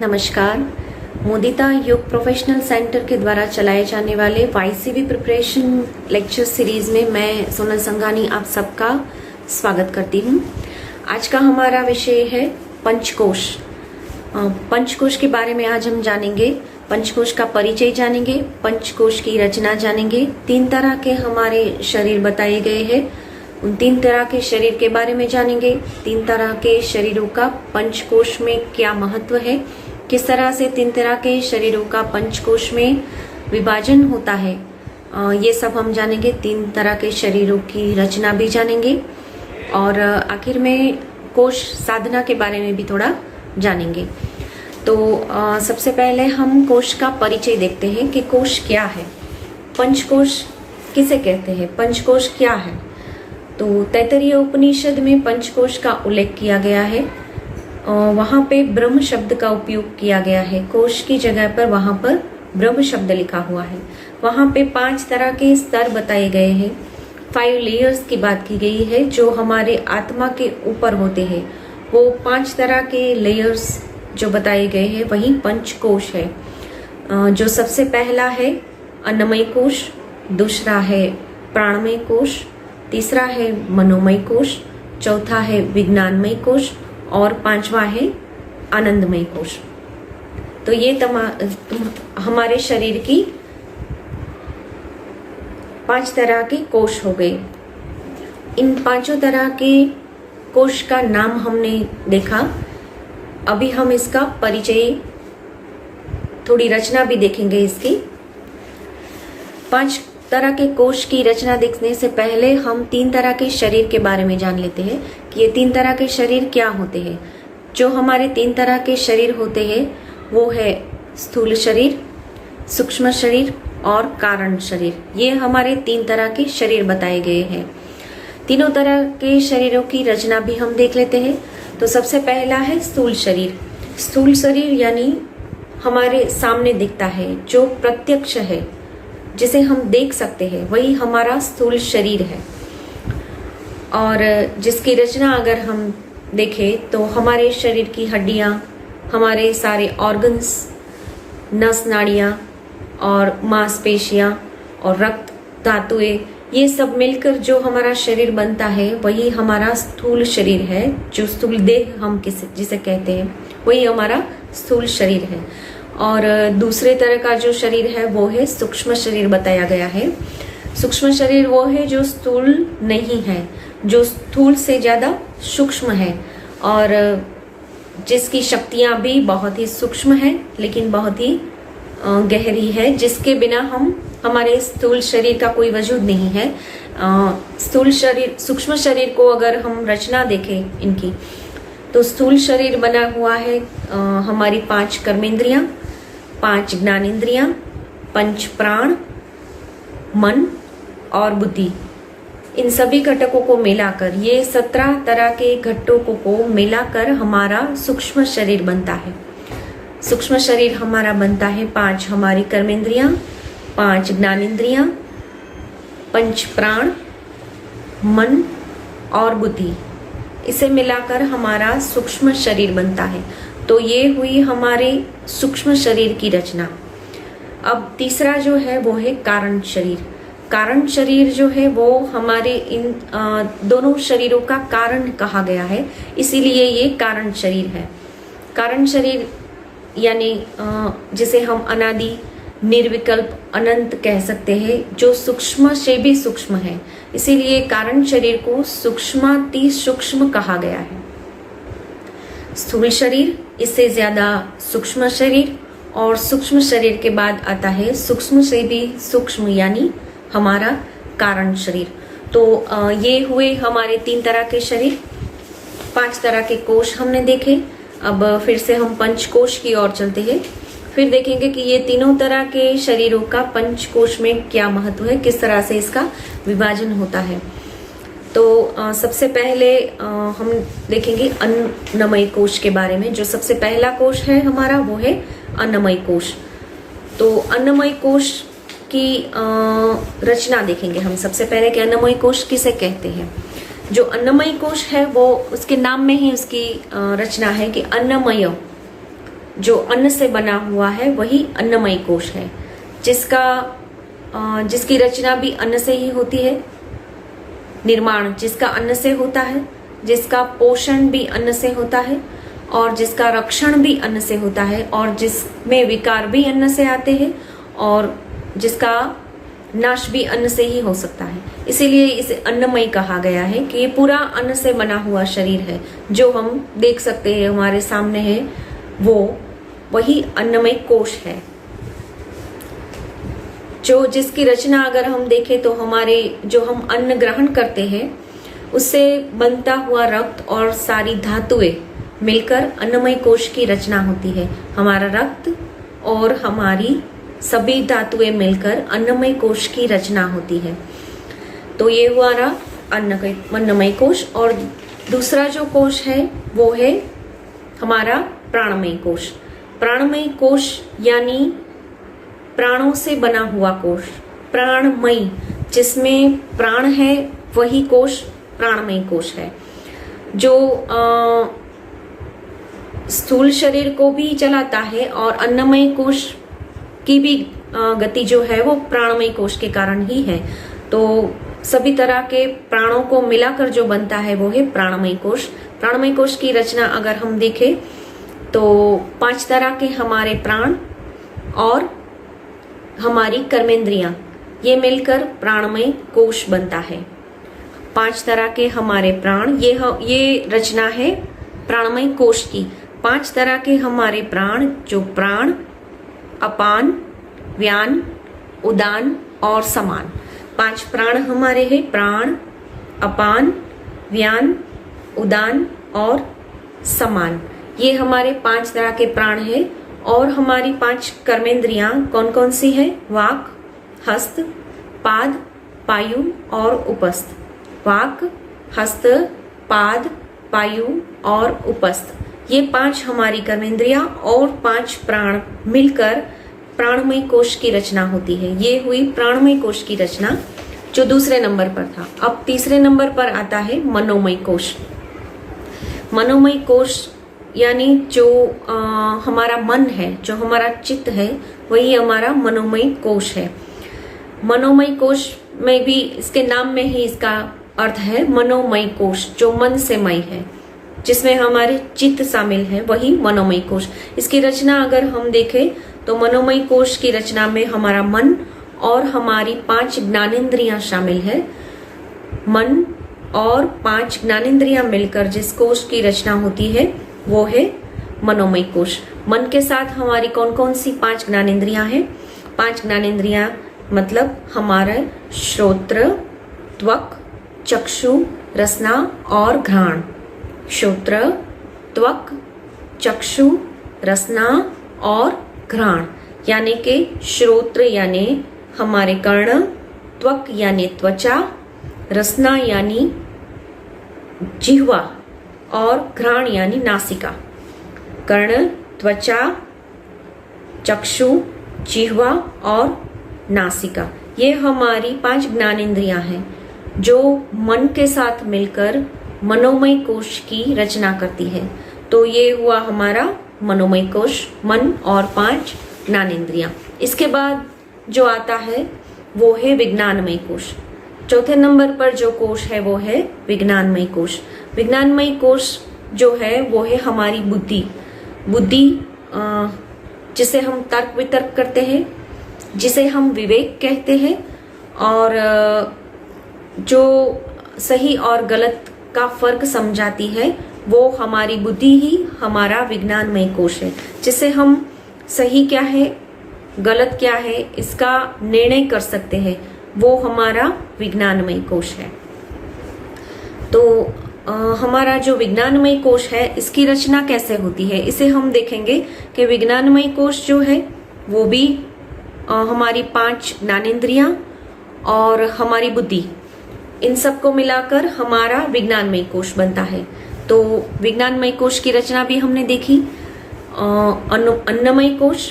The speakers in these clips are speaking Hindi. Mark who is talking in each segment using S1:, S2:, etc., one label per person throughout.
S1: नमस्कार। मोदिता योग प्रोफेशनल सेंटर के द्वारा चलाए जाने वाले वाईसीबी प्रिपरेशन लेक्चर सीरीज में मैं सोनल संघानी आप सबका स्वागत करती हूँ। आज का हमारा विषय है पंचकोश। पंचकोश के बारे में आज हम जानेंगे। पंचकोश का परिचय जानेंगे, पंचकोश की रचना जानेंगे। 3 तरह के हमारे शरीर बताए गए हैं, उन 3 तरह के शरीर के बारे में जानेंगे। 3 तरह के शरीरों का पंचकोश में क्या महत्व है, किस तरह से 3 तरह के शरीरों का पंचकोश में विभाजन होता है, ये सब हम जानेंगे। 3 तरह के शरीरों की रचना भी जानेंगे और आखिर में कोश साधना के बारे में भी थोड़ा जानेंगे। तो सबसे पहले हम कोश का परिचय देखते हैं कि कोश क्या है, पंचकोश किसे कहते हैं, पंचकोश क्या है। तो तैत्तरीय उपनिषद में पंचकोश का उल्लेख किया गया है। वहां पे ब्रह्म शब्द का उपयोग किया गया है। कोश की जगह पर वहां पर ब्रह्म शब्द लिखा हुआ है। वहां पे 5 तरह के स्तर बताए गए हैं। 5 लेयर्स की बात की गई है जो हमारे आत्मा के ऊपर होते हैं। वो 5 तरह के लेयर्स जो बताए गए हैं वही पंचकोश है। जो सबसे पहला है अन्नमय कोश, दूसरा है प्राणमय कोश, तीसरा है मनोमय कोश, चौथा है विज्ञानमय कोश और 5वां है आनंदमय कोश। तो ये हमारे शरीर की 5 तरह के कोश हो गए। इन 5 तरह के कोश का नाम हमने देखा। अभी हम इसका परिचय, थोड़ी रचना भी देखेंगे इसकी। 5 तरह के कोश की रचना देखने से पहले हम 3 तरह के शरीर के बारे में जान लेते हैं कि ये 3 तरह के शरीर क्या होते हैं। जो हमारे 3 तरह के शरीर होते हैं वो है स्थूल शरीर, सूक्ष्म शरीर और कारण शरीर। ये हमारे 3 तरह के शरीर बताए गए हैं। तीनों तरह के शरीरों की रचना भी हम देख लेते हैं। तो सबसे पहला है स्थूल शरीर। स्थूल शरीर यानी हमारे सामने दिखता है, जो प्रत्यक्ष है, जिसे हम देख सकते हैं, वही हमारा स्थूल शरीर है। और जिसकी रचना अगर हम देखें तो हमारे शरीर की हड्डियां, हमारे सारे ऑर्गन्स, नस नाड़ियां और मांसपेशियां और रक्त धातुएं, ये सब मिलकर जो हमारा शरीर बनता है वही हमारा स्थूल शरीर है। जो स्थूल देह हम जिसे कहते हैं वही हमारा स्थूल शरीर है। और दूसरे तरह का जो शरीर है वो है सूक्ष्म शरीर बताया गया है। सूक्ष्म शरीर वो है जो स्थूल नहीं है, जो स्थूल से ज्यादा सूक्ष्म है और जिसकी शक्तियां भी बहुत ही सूक्ष्म है लेकिन बहुत ही गहरी है, जिसके बिना हमारे स्थूल शरीर का कोई वजूद नहीं है। स्थूल शरीर, सूक्ष्म शरीर को अगर हम रचना देखें इनकी, तो स्थूल शरीर बना हुआ है हमारी 5 कर्मेंद्रियां, 5 ज्ञानेंद्रियां, 5 प्राण, मन और बुद्धि। इन सभी घटकों को मिलाकर, ये 17 तरह के घटकों को मिलाकर हमारा सूक्ष्म शरीर बनता है। सूक्ष्म शरीर हमारा बनता है 5 हमारी कर्मेंद्रियां, 5 ज्ञानेंद्रियां, 5 प्राण, मन और बुद्धि। इसे मिलाकर हमारा सूक्ष्म शरीर बनता है। तो ये हुई हमारे सूक्ष्म शरीर की रचना। अब तीसरा जो है वो है कारण शरीर। कारण शरीर जो है वो हमारे इन दोनों शरीरों का कारण कहा गया है, इसीलिए ये कारण शरीर है। कारण शरीर यानी जिसे हम अनादि, निर्विकल्प, अनंत कह सकते हैं, जो सूक्ष्म से भी सूक्ष्म है, इसीलिए कारण शरीर को सूक्ष्माति सूक्ष्म कहा गया है। स्थूल शरीर, इससे ज्यादा सूक्ष्म शरीर और सूक्ष्म शरीर के बाद आता है सूक्ष्म से भी सूक्ष्म यानी हमारा कारण शरीर। तो ये हुए हमारे 3 तरह के शरीर, 5 तरह के कोश हमने देखे। अब फिर से हम पंचकोश की ओर चलते हैं। फिर देखेंगे कि ये तीनों तरह के शरीरों का पंचकोश में क्या महत्व है, किस तरह से इसका विभाजन होता है। तो सबसे पहले हम देखेंगे अन्नमय कोश के बारे में। जो सबसे पहला कोश है हमारा वो है अन्नमय कोश। तो अन्नमय कोश की रचना देखेंगे हम सबसे पहले कि अन्नमय कोश किसे कहते हैं। जो अन्नमय कोश है वो उसके नाम में ही उसकी रचना है कि अन्नमय, जो अन्न से बना हुआ है वही अन्नमय कोश है, जिसकी रचना भी अन्न से ही होती है, निर्माण जिसका अन्न से होता है, जिसका पोषण भी अन्न से होता है और जिसका रक्षण भी अन्न से होता है और जिसमें विकार भी अन्न से आते हैं और जिसका नाश भी अन्न से ही हो सकता है। इसीलिए इसे अन्नमय कहा गया है कि ये पूरा अन्न से बना हुआ शरीर है। जो हम देख सकते हैं हमारे सामने है वो वही अन्नमय कोश है, जो जिसकी रचना अगर हम देखें तो हमारे जो हम अन्न ग्रहण करते हैं उससे बनता हुआ रक्त और सारी धातुएं मिलकर अन्नमय कोश की रचना होती है। हमारा रक्त और हमारी सभी धातुएं मिलकर अन्नमय कोश की रचना होती है। तो ये हुआ रहा अन्नमय कोश। और दूसरा जो कोश है वो है हमारा प्राणमय कोश। प्राणमय कोश यानी प्राणों से बना हुआ कोश, प्राणमय जिसमें प्राण है वही कोश प्राणमय कोश है, जो स्थूल शरीर को भी चलाता है और अन्नमय कोश की भी गति जो है वो प्राणमय कोश के कारण ही है। तो सभी तरह के प्राणों को मिलाकर जो बनता है वो है प्राणमय कोश। प्राणमय कोश की रचना अगर हम देखें तो 5 तरह के हमारे प्राण और हमारी कर्मेंद्रियां ये मिलकर प्राणमय कोश बनता है। 5 तरह के हमारे प्राण, ये रचना है प्राणमय कोश की। 5 तरह के हमारे प्राण, जो प्राण, अपान, व्यान, उदान और समान। 5 प्राण हमारे हैं, प्राण, अपान, व्यान, उदान और समान। ये हमारे 5 तरह के प्राण हैं। और हमारी 5 कर्मेंद्रियां कौन कौन सी है? वाक, हस्त, पाद, पायु और उपस्थ। वाक, हस्त, पाद, पायु और उपस्थ, ये 5 हमारी कर्मेंद्रियां और 5 प्राण मिलकर प्राणमय कोश की रचना होती है। ये हुई प्राणमय कोश की रचना, जो दूसरे नंबर पर था। अब तीसरे नंबर पर आता है मनोमय कोश। मनोमय कोश यानी जो हमारा मन है, जो हमारा चित्त है, वही हमारा मनोमय कोश है। मनोमय कोश में भी इसके नाम में ही इसका अर्थ है मनोमय कोश, जो मन से मय है, जिसमें हमारे चित्त शामिल है, वही मनोमय कोश। इसकी रचना अगर हम देखें तो मनोमय कोश की रचना में हमारा मन और हमारी 5 ज्ञानेंद्रियां शामिल है। मन और 5 ज्ञानेंद्रियां मिलकर जिस कोश की रचना होती है वो है मनोमय कोश। मन के साथ हमारी कौन कौन सी 5 ज्ञानेंद्रियां हैं? 5 ज्ञानेंद्रियां मतलब हमारा श्रोत्र, त्वक, चक्षु, रसना और घ्राण। श्रोत्र, त्वक, चक्षु, रसना और घ्राण, यानी कि श्रोत्र यानी हमारे कर्ण, त्वक यानी त्वचा, रसना यानी जिह्वा और घ्राण यानी नासिका। कर्ण, त्वचा, चक्षु, जिह्वा और नासिका, ये हमारी 5 ज्ञानेंद्रियां हैं जो मन के साथ मिलकर मनोमय कोश की रचना करती है। तो ये हुआ हमारा मनोमय कोश, मन और 5 ज्ञानेंद्रियां। इसके बाद जो आता है वो है विज्ञानमय कोश। चौथे नंबर पर जो कोश है वो है विज्ञानमय कोश। विज्ञानमय कोश जो है वो है हमारी बुद्धि, जिसे हम तर्क वितर्क करते हैं, जिसे हम विवेक कहते हैं, और जो सही और गलत का फर्क समझाती है, वो हमारी बुद्धि ही हमारा विज्ञानमय कोश है, जिसे हम सही क्या है, गलत क्या है, इसका निर्णय कर सकते हैं, वो हमारा विज्ञानमय कोश है। तो हमारा जो विज्ञानमय कोश है, इसकी रचना कैसे होती है, इसे हम देखेंगे कि विज्ञानमय कोश जो है वो भी हमारी 5 ज्ञानेंद्रियां और हमारी बुद्धि, इन सबको मिलाकर हमारा विज्ञानमय कोश बनता है। तो विज्ञानमय कोश की रचना भी हमने देखी, अन्नमय कोश,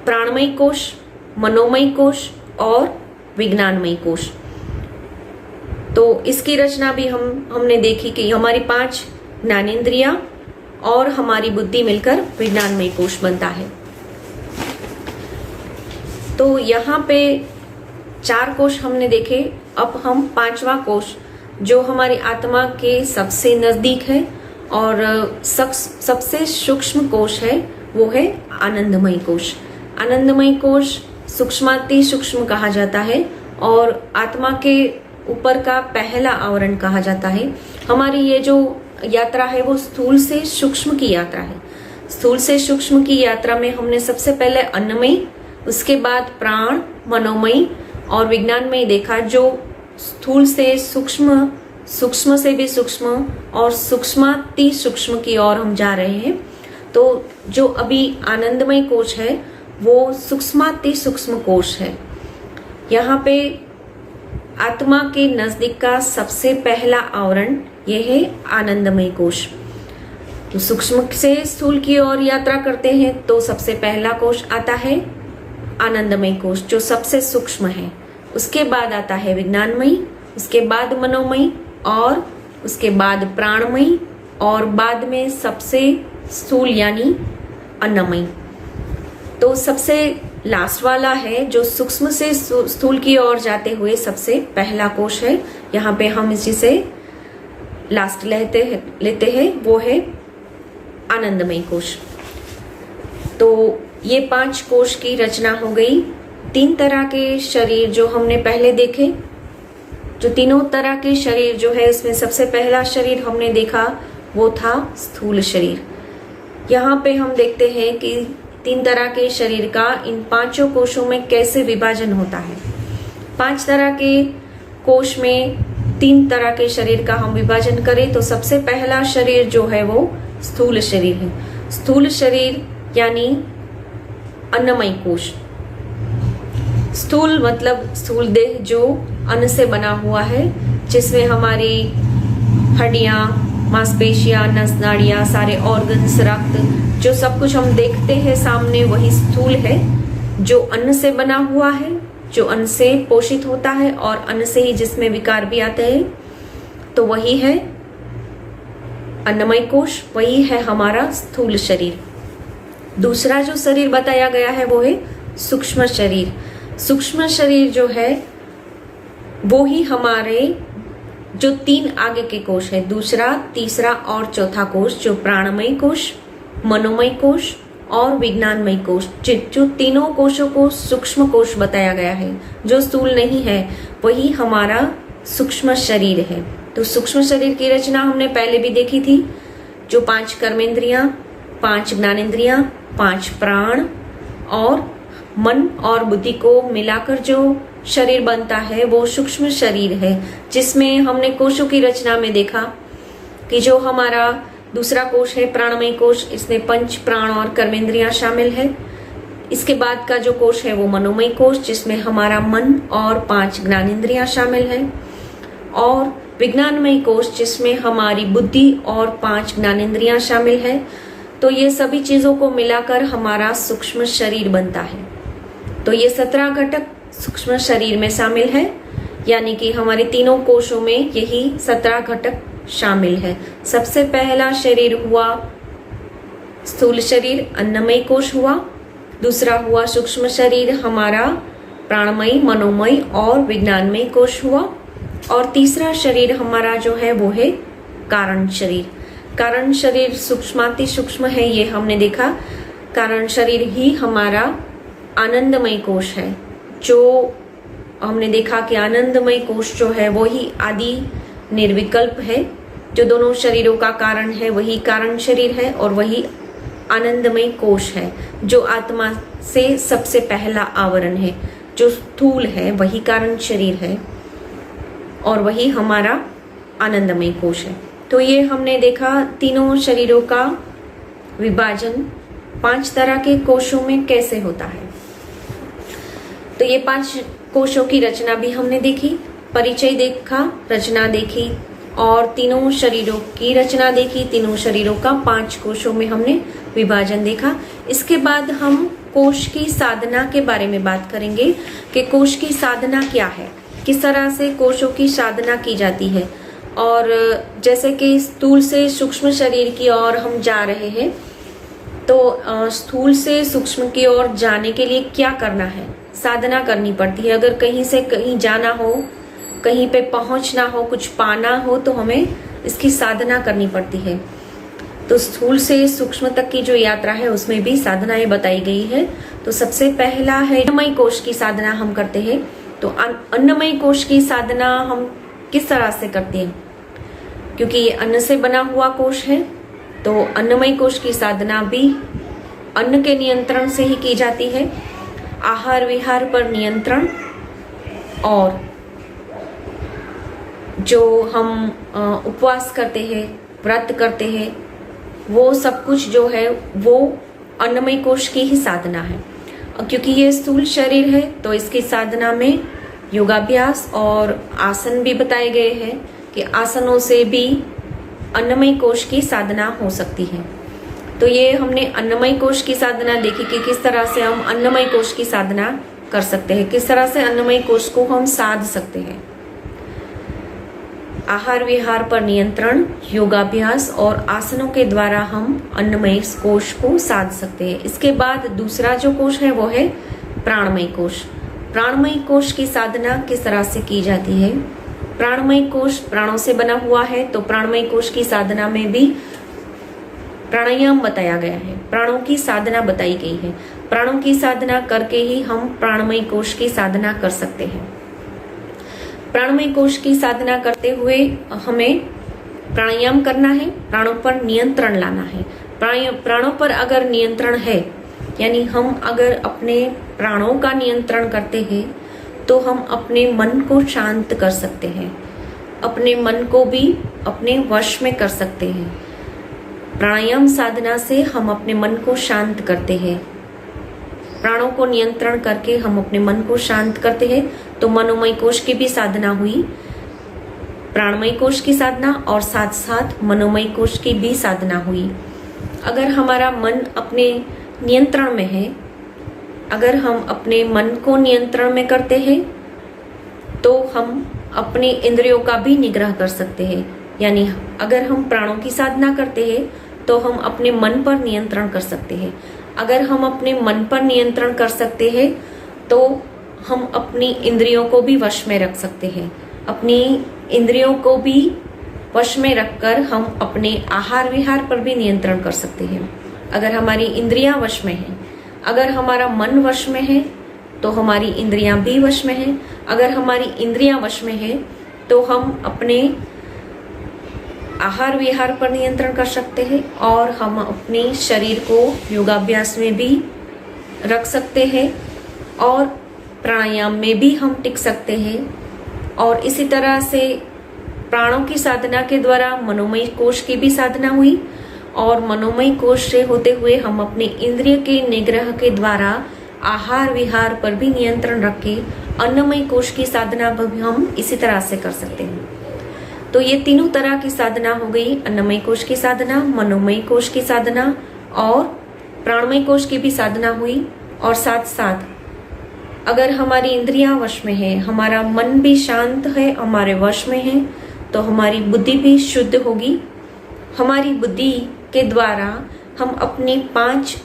S1: प्राणमय कोश, मनोमय कोश और विज्ञानमय कोश। तो इसकी रचना भी हमने देखी कि हमारी 5 ज्ञानेंद्रियां और हमारी बुद्धि मिलकर विज्ञानमय कोश बनता है। तो यहाँ पे 4 कोश हमने देखे। अब हम 5वां कोश जो हमारी आत्मा के सबसे नजदीक है और सबसे सूक्ष्म कोश है वो है आनंदमय कोश। आनंदमय कोश सूक्ष्माति सूक्ष्म कहा जाता है और आत्मा के ऊपर का पहला आवरण कहा जाता है। हमारी ये जो यात्रा है वो स्थूल से सूक्ष्म की यात्रा है। स्थूल से सूक्ष्म की यात्रा में हमने सबसे पहले अन्नमय, उसके बाद प्राण, मनोमय और विज्ञानमय देखा, जो स्थूल से सूक्ष्म, सूक्ष्म से भी सूक्ष्म और सूक्ष्माति सूक्ष्म की ओर हम जा रहे हैं। तो जो अभी आनंदमय कोश है वो सूक्ष्माति सूक्ष्म कोश है। यहाँ पे आत्मा के नजदीक का सबसे पहला आवरण यह है आनंदमय कोश। तो सूक्ष्म से स्थूल की ओर यात्रा करते हैं तो सबसे पहला कोश आता है आनंदमय कोश जो सबसे सूक्ष्म है। उसके बाद आता है विज्ञानमय, उसके बाद मनोमय और उसके बाद प्राणमय और बाद में सबसे स्थूल यानी अन्नमय। तो सबसे लास्ट वाला है जो सूक्ष्म से स्थूल की ओर जाते हुए सबसे पहला कोश है। यहाँ पे हम इसी से लास्ट लेते हैं वो है आनंदमय कोश। तो ये 5 कोश की रचना हो गई। 3 तरह के शरीर जो हमने पहले देखे, जो तीनों तरह के शरीर जो है इसमें सबसे पहला शरीर हमने देखा वो था स्थूल शरीर। यहाँ पे हम देखते हैं कि 3 तरह के शरीर का इन 5 कोशों में कैसे विभाजन होता है। 5 तरह के कोश में 3 तरह के शरीर का हम विभाजन करें तो सबसे पहला शरीर जो है वो स्थूल शरीर है। स्थूल शरीर यानी अन्नमय कोश। स्थूल मतलब स्थूल देह जो अन्न से बना हुआ है, जिसमें हमारी हड्डियां, मांसपेशियां, नस नाड़ियां, सारे ऑर्गन्स, रक्त, जो सब कुछ हम देखते हैं सामने वही स्थूल है। जो अन्न से बना हुआ है, जो अन्न से पोषित होता है और अन्न से ही जिसमें विकार भी आते हैं, तो वही है अन्नमय कोश, वही है हमारा स्थूल शरीर। दूसरा जो शरीर बताया गया है वो है सूक्ष्म शरीर। सूक्ष्म शरीर जो है वो ही हमारे जो 3 आगे के कोश है, दूसरा, तीसरा और चौथा कोश, जो प्राणमय कोश, मनोमय कोश और विज्ञानमय कोश, जो तीनों कोशों को सूक्ष्म कोश बताया गया है, जो स्थूल नहीं है, वही हमारा सूक्ष्म शरीर है। तो सूक्ष्म शरीर की रचना हमने पहले भी देखी थी, जो 5 कर्मेंद्रियां, 5 ज्ञानेंद्रियां, 5 प्राण और मन और बुद्धि को मिलाकर जो शरीर बनता है वो सूक्ष्म शरीर है। जिसमें हमने कोशों की रचना में देखा कि जो हमारा दूसरा कोश है प्राणमय कोश, इसमें 5 प्राण और कर्मेंद्रियां शामिल है। इसके बाद का जो कोश है वो मनोमय कोश, जिसमें हमारा मन और 5 ज्ञानेंद्रियां शामिल है, और विज्ञानमय कोश जिसमें हमारी बुद्धि और 5 ज्ञानेंद्रियां शामिल है। तो ये सभी चीजों को मिलाकर हमारा सूक्ष्म शरीर बनता है। तो ये 17 घटक सूक्ष्म शरीर में शामिल है, यानी कि हमारे तीनों कोशों में यही 17 घटक शामिल है। सबसे पहला शरीर हुआ स्थूल शरीर, अन्नमय कोश हुआ। दूसरा हुआ सूक्ष्म शरीर हमारा प्राणमय, मनोमय और विज्ञानमय कोश हुआ। और तीसरा शरीर हमारा जो है वो है कारण शरीर। कारण शरीर सूक्ष्माति सूक्ष्म है, ये हमने देखा। कारण शरीर ही हमारा आनंदमय कोश है, जो हमने देखा कि आनंदमय कोश जो है वो ही आदि निर्विकल्प है। जो दोनों शरीरों का कारण है वही कारण शरीर है और वही आनंदमय कोश है, जो आत्मा से सबसे पहला आवरण है। जो स्थूल है वही कारण शरीर है और वही हमारा आनंदमय कोश है। तो ये हमने देखा तीनों शरीरों का विभाजन 5 तरह के कोशों में कैसे होता है। तो ये 5 कोशों की रचना भी हमने देखी, परिचय देखा, रचना देखी और तीनों शरीरों की रचना देखी। तीनों शरीरों का 5 कोशों में हमने विभाजन देखा। इसके बाद हम कोश की साधना के बारे में बात करेंगे कि कोश की साधना क्या है, किस तरह से कोशों की साधना की जाती है। और जैसे कि स्थूल से सूक्ष्म शरीर की ओर हम जा रहे हैं, तो स्थूल से सूक्ष्म की ओर जाने के लिए क्या करना है? साधना करनी पड़ती है। अगर कहीं से कहीं जाना हो, कहीं पे पहुंचना हो, कुछ पाना हो, तो हमें इसकी साधना करनी पड़ती है। तो स्थूल से सूक्ष्म तक की जो यात्रा है उसमें भी साधनाएं बताई गई है। तो सबसे पहला है अन्नमय कोश की साधना हम करते हैं। तो अन्नमय कोश की साधना हम किस तरह से करते हैं? क्योंकि ये अन्न से बना हुआ कोश है, तो अन्नमय कोश की साधना भी अन्न के नियंत्रण से ही की जाती है। आहार विहार पर नियंत्रण, और जो हम उपवास करते हैं, व्रत करते हैं, वो सब कुछ जो है वो अन्नमय कोश की ही साधना है। क्योंकि ये स्थूल शरीर है, तो इसकी साधना में योगाभ्यास और आसन भी बताए गए हैं कि आसनों से भी अन्नमय कोश की साधना हो सकती है। तो ये हमने अन्नमय कोश की साधना देखी कि किस तरह से हम अन्नमय कोश की साधना कर सकते हैं, किस तरह से अन्नमय कोश को हम साध सकते हैं। आहार विहार पर नियंत्रण, योगाभ्यास और आसनों के द्वारा हम अन्नमय कोश को साध सकते हैं। इसके बाद दूसरा जो कोश है वो है प्राणमय कोश। प्राणमय कोश की साधना किस तरह से की जाती है? प्राणमय कोश प्राणों से बना हुआ है, तो प्राणमय कोश की साधना में भी प्राणायाम बताया गया है, प्राणों की साधना बताई गई है। प्राणों की साधना करके ही हम प्राणमय कोश की साधना कर सकते हैं। प्राणमय कोश की साधना करते हुए हमें प्राणायाम करना है, प्राणों पर नियंत्रण लाना है। प्राणों पर अगर नियंत्रण है, यानी हम अगर अपने प्राणों का नियंत्रण करते हैं, तो हम अपने मन को शांत कर सकते हैं, अपने मन को भी अपने वश में कर सकते हैं। प्राणायाम साधना से हम अपने मन को शांत करते हैं। प्राणों को नियंत्रण करके हम अपने मन को शांत करते हैं। तो मनोमय कोश की भी साधना हुई, प्राणमय कोश की साधना, और साथ साथ मनोमय कोश की भी साधना हुई। अगर हमारा मन अपने नियंत्रण में है, अगर हम अपने मन को नियंत्रण में करते हैं, तो हम अपने इंद्रियों का भी निग्रह कर सकते हैं। यानी अगर हम प्राणों की साधना करते हैं, तो हम अपने मन पर नियंत्रण कर सकते हैं। अगर हम अपने मन पर नियंत्रण कर सकते हैं, तो हम अपनी इंद्रियों को भी वश में रख सकते हैं। अपनी इंद्रियों को भी वश में रखकर हम अपने आहार विहार पर भी नियंत्रण कर सकते हैं। अगर हमारी इंद्रियां वश में हैं, अगर हमारा मन वश में है, तो हमारी इंद्रियां भी वश में हैं। अगर हमारी इंद्रियां वश में है, तो हम अपने आहार विहार पर नियंत्रण कर सकते हैं, और हम अपने शरीर को योगाभ्यास में भी रख सकते हैं, और प्राणायाम में भी हम टिक सकते हैं। और इसी तरह से प्राणों की साधना के द्वारा मनोमय कोश की भी साधना हुई, और मनोमय कोश से होते हुए हम अपने इंद्रिय के निग्रह के द्वारा आहार विहार पर भी नियंत्रण रख के अन्नमय कोश की साधना भी हम इसी तरह से कर सकते हैं। तो ये तीनों तरह की साधना हो गई, अन्नमय कोश की साधना, मनोमय कोश की साधना और प्राणमय कोश की भी साधना हुई। और साथ साथ अगर हमारी इंद्रियां वश में है, हमारा मन भी शांत है, हमारे वश में है, तो हमारी बुद्धि भी शुद्ध होगी। हमारी बुद्धि के द्वारा हम अपनी 5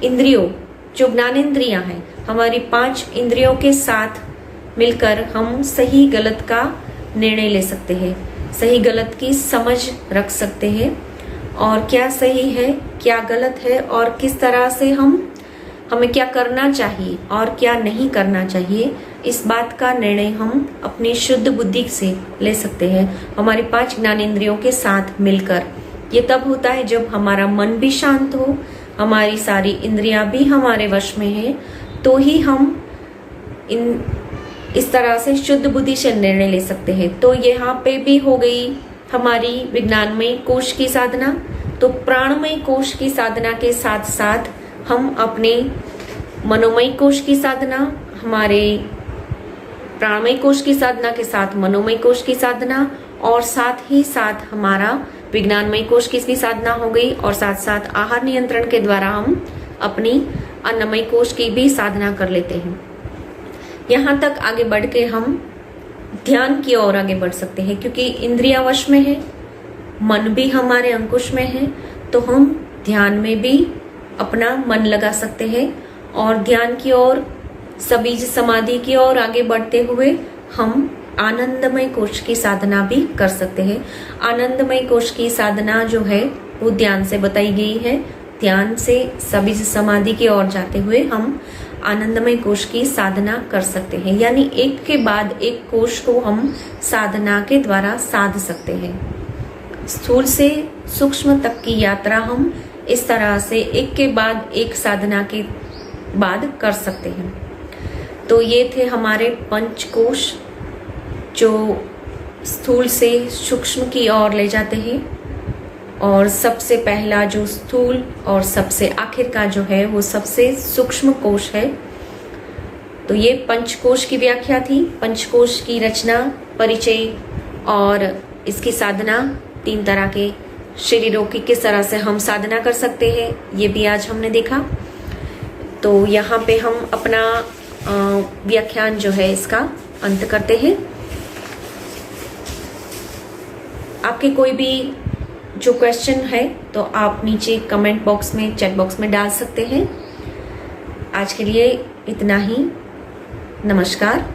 S1: इंद्रियों, जो ज्ञानेंद्रियां हैं, हमारी 5 इंद्रियों के साथ मिलकर हम सही गलत का निर्णय ले सकते हैं, सही गलत की समझ रख सकते हैं, और क्या सही है, क्या गलत है, और किस तरह से हमें क्या करना चाहिए और क्या नहीं करना चाहिए, इस बात का निर्णय हम अपनी शुद्ध बुद्धि से ले सकते हैं, हमारी 5 ज्ञानेंद्रियों के साथ मिलकर। ये तब होता है जब हमारा मन भी शांत हो, हमारी सारी इंद्रियां भी हमारे वश में है, तो ही हम इस तरह से शुद्ध बुद्धि से निर्णय ले सकते हैं। तो यहाँ पे भी हो गई हमारी विज्ञानमय कोश की साधना। तो प्राणमय कोश की साधना के साथ साथ हम अपने मनोमय कोश की साधना, हमारे प्राणमय कोश की साधना के साथ मनोमय कोश की साधना, और साथ ही साथ हमारा विज्ञानमय कोश की भी साधना हो गई, और साथ साथ आहार नियंत्रण के द्वारा हम अपनी अन्नमय कोश की भी साधना कर लेते हैं। यहाँ तक आगे बढ़ के हम ध्यान की ओर आगे बढ़ सकते हैं, क्योंकि इंद्रियां वश में है, मन भी हमारे अंकुश में है, तो हम ध्यान में भी अपना मन लगा सकते हैं और ध्यान की ओर, सबीज समाधि की ओर आगे बढ़ते हुए हम आनंदमय कोश की साधना भी कर सकते हैं। आनंदमय कोश की साधना जो है वो ध्यान से बताई गई है। ध्यान से सबीज समाधि की ओर जाते हुए हम आनंदमय कोश की साधना कर सकते हैं, यानी एक के बाद एक कोश को हम साधना के द्वारा साध सकते हैं। स्थूल से सूक्ष्म तक की यात्रा हम इस तरह से एक के बाद एक साधना के बाद कर सकते हैं। तो ये थे हमारे पंचकोश जो स्थूल से सूक्ष्म की ओर ले जाते हैं, और सबसे पहला जो स्थूल और सबसे आखिर का जो है वो सबसे सूक्ष्म कोश है। तो ये पंचकोश की व्याख्या थी, पंचकोश की रचना, परिचय और इसकी साधना, 3 तरह के शरीरों की किस तरह से हम साधना कर सकते हैं, ये भी आज हमने देखा। तो यहाँ पे हम अपना व्याख्यान जो है इसका अंत करते हैं। आपके कोई भी जो क्वेश्चन है तो आप नीचे कमेंट बॉक्स में, चैट बॉक्स में डाल सकते हैं। आज के लिए इतना ही। नमस्कार।